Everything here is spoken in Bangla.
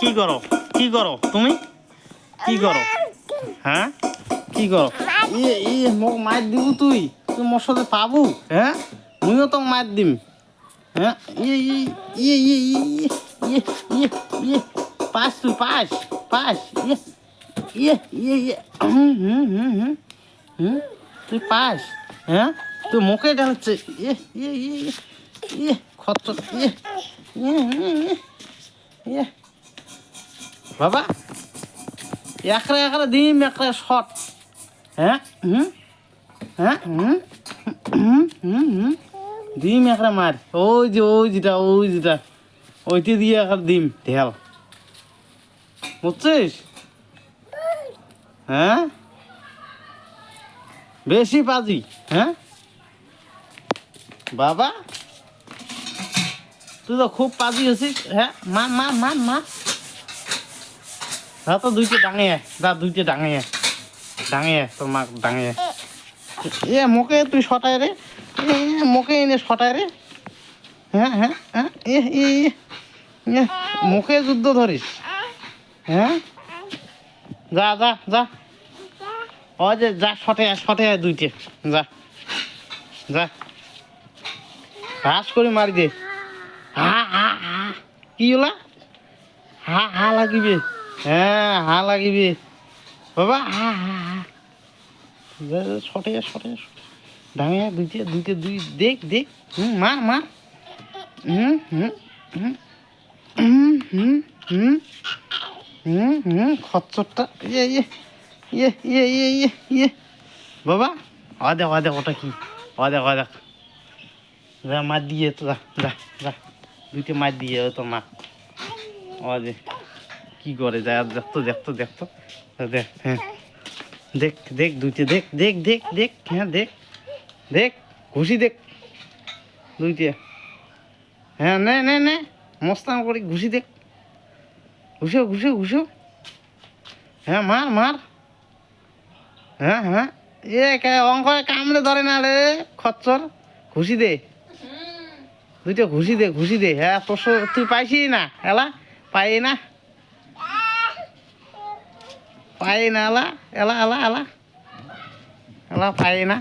কি করো কি করো তুমি কি করো হ্যাঁ কি করো মোক মার দিব তুই তুই মোর সাথে পাবো হ্যাঁ মুইও তো মার দিম হ্যাঁ পাস তুই পাস পাস তুই পাস হ্যাঁ তুই মুখে ঢালছে খরচ বাবা একরা একরা দিম একরা শট হ্যাঁ হ্যাঁ দিম একরা মার ওই যেটা ওইটি দিয়ে একরা দিম ঢেল বুঝছিস হ্যাঁ বেশি পাজি হ্যাঁ বাবা তুই তো খুব পাজি হচ্ছিস হ্যাঁ মা যা তো দুইটা ডাঙিয়ে যা দুইটা ডাঙিয়ে তোর মা ডাঙিয়ে মোকে তুই শটায় রে মোকে এনে শটায় রে হ্যাঁ হ্যাঁ হ্যাঁ মুখে যুদ্ধ ধরিস হ্যাঁ যা যা যা ও যে যা শটে দুইটে যা যা হাস করে মারি দে হা কি হলা হা লাগিবে হ্যাঁ হা লাগিবে বাবা হা শটে ডাঙিয়া দুইটে দুই দেখ মা খচ্চরটা বাবা দেখ ওটা কি দেখ যা মার দিয়ে তো যা দুইটা মার দিয়ে তোর মা দে কি করে যা দেখতো দেখ হ্যাঁ দেখ দুইটা দেখ হ্যাঁ দেখ ঘুষি দেখ দুইটা হ্যাঁ নে মস্তান করি ঘুষি দেখ ঘুষো হ্যাঁ মার হ্যাঁ অঙ্ক কামড়ে ধরে না রে খচ্চর ঘুষি দে দুইটা ঘুষি দে হ্যাঁ তোর তুই পাইছি না এলা পাই না এলা পাই না